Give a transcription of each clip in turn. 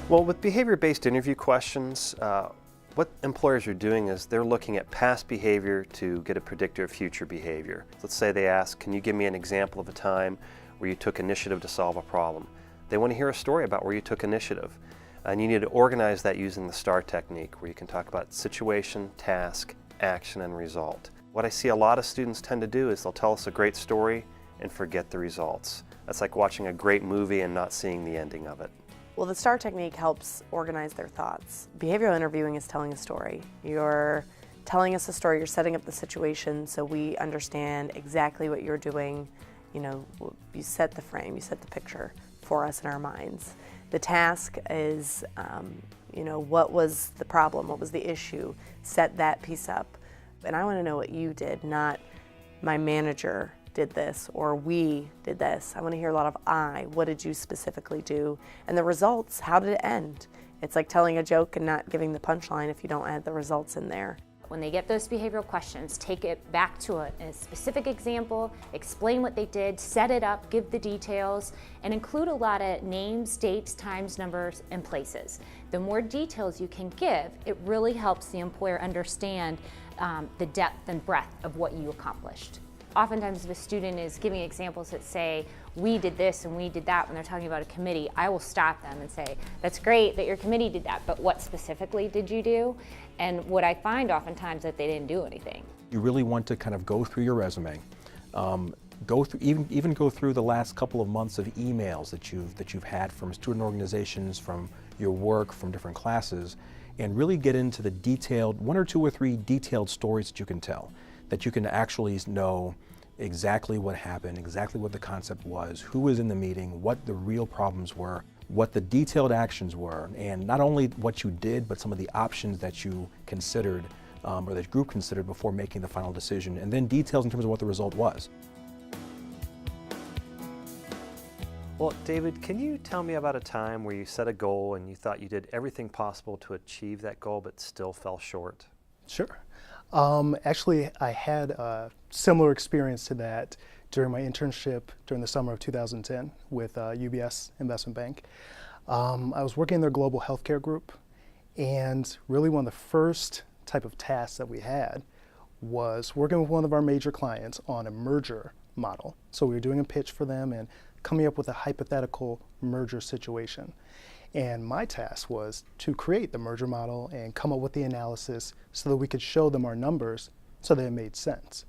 Well, with behavior-based interview questions, what employers are doing is they're looking at past behavior to get a predictor of future behavior. Let's say they ask, can you give me an example of a time where you took initiative to solve a problem? They want to hear a story about where you took initiative. And you need to organize that using the STAR technique, where you can talk about situation, task, action, and result. What I see a lot of students tend to do is they'll tell us a great story and forget the results. That's like watching a great movie and not seeing the ending of it. Well, the STAR technique helps organize their thoughts. Behavioral interviewing is telling a story. You're telling us a story, you're setting up the situation so we understand exactly what you're doing. You know, you set the frame, you set the picture for us in our minds. The task is, you know, what was the problem, what was the issue, set that piece up. And I want to know what you did, not my manager did this or we did this. I want to hear a lot of what did you specifically do? And the results, how did it end? It's like telling a joke and not giving the punchline if you don't add the results in there. When they get those behavioral questions, take it back to a specific example, explain what they did, set it up, give the details, and include a lot of names, dates, times, numbers, and places. The more details you can give, it really helps the employer understand the depth and breadth of what you accomplished. Oftentimes if a student is giving examples that say, we did this and we did that when they're talking about a committee, I will stop them and say, that's great that your committee did that, but what specifically did you do? And what I find oftentimes that they didn't do anything. You really want to kind of go through your resume, go through even go through the last couple of months of emails that you've had from student organizations, from your work, from different classes, and really get into the detailed, 1 or 2 or 3 detailed stories that you can tell, that you can actually know exactly what happened, exactly what the concept was, who was in the meeting, what the real problems were, what the detailed actions were, and not only what you did, but some of the options that you considered or that group considered before making the final decision, and then details in terms of what the result was. Well, David, can you tell me about a time where you set a goal and you thought you did everything possible to achieve that goal but still fell short? Sure. Actually, I had a similar experience to that during my internship during the summer of 2010 with UBS Investment Bank. I was working in their global healthcare group, and really one of the first type of tasks that we had was working with one of our major clients on a merger model. So we were doing a pitch for them and coming up with a hypothetical merger situation. And my task was to create the merger model and come up with the analysis so that we could show them our numbers so that it made sense.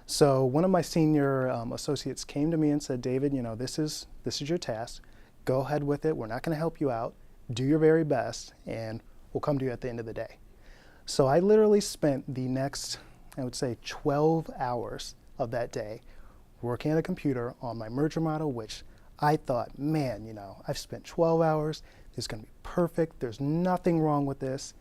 So one of my senior associates came to me and said, David, you know, this is your task. Go ahead with it. We're not going to help you out. Do your very best, and we'll come to you at the end of the day. So I literally spent the next, I would say, 12 hours of that day working at a computer on my merger model, which I thought, man, you know, I've spent 12 hours. This is going to be perfect. There's nothing wrong with this.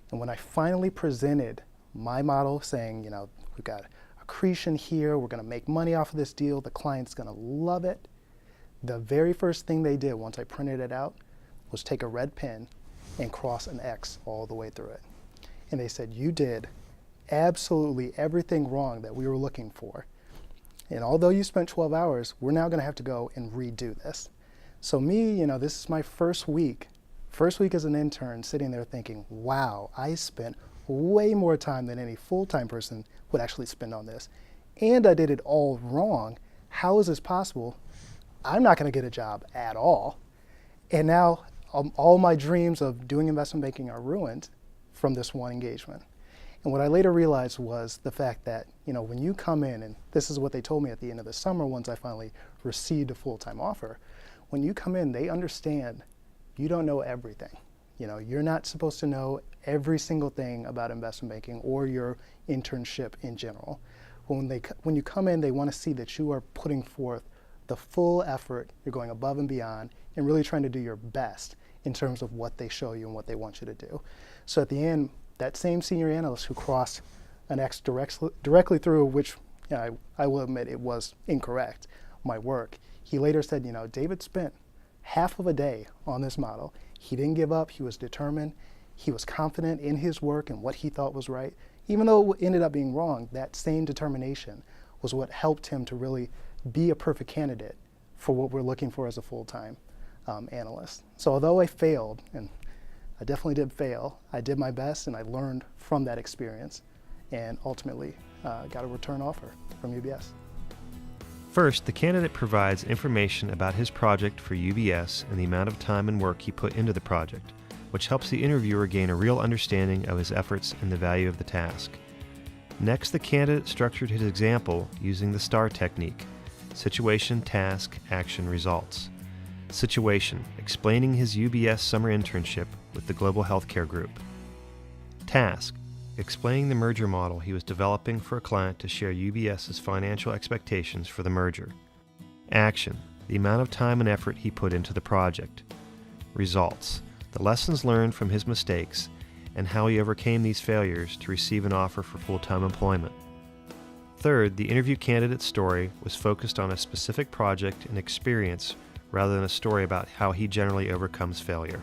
And when I finally presented my model saying, you know, we've got accretion here, we're going to make money off of this deal, the client's going to love it, the very first thing they did once I printed it out was take a red pen and cross an X all the way through it. And they said, you did absolutely everything wrong that we were looking for. And although you spent 12 hours, we're now going to have to go and redo this. So me, you know, this is my first week as an intern, sitting there thinking, wow, I spent way more time than any full-time person would actually spend on this. And I did it all wrong. How is this possible? I'm not going to get a job at all. And now all my dreams of doing investment banking are ruined from this one engagement. And what I later realized was the fact that, you know, when you come in, and this is what they told me at the end of the summer once I finally received a full-time offer, when you come in, they understand you don't know everything. You know, you're not supposed to know every single thing about investment banking or your internship in general. When you come in, they want to see that you are putting forth the full effort, you're going above and beyond, and really trying to do your best in terms of what they show you and what they want you to do. So at the end, that same senior analyst who crossed an X directly through, which, you know, I will admit it was incorrect, my work, he later said, you know, David spent half of a day on this model. He didn't give up. He was determined. He was confident in his work and what he thought was right. Even though it ended up being wrong, that same determination was what helped him to really be a perfect candidate for what we're looking for as a full-time analyst. So although I failed, and I definitely did fail, I did my best and I learned from that experience and ultimately got a return offer from UBS. First, the candidate provides information about his project for UBS and the amount of time and work he put into the project, which helps the interviewer gain a real understanding of his efforts and the value of the task. Next, the candidate structured his example using the STAR technique: situation, task, action, results. Situation: explaining his UBS summer internship with the Global Healthcare Group. Task: explaining the merger model he was developing for a client to share UBS's financial expectations for the merger. Action: the amount of time and effort he put into the project. Results: the lessons learned from his mistakes and how he overcame these failures to receive an offer for full-time employment. Third, the interview candidate's story was focused on a specific project and experience rather than a story about how he generally overcomes failure.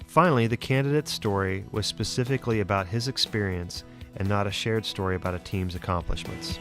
Finally, the candidate's story was specifically about his experience and not a shared story about a team's accomplishments.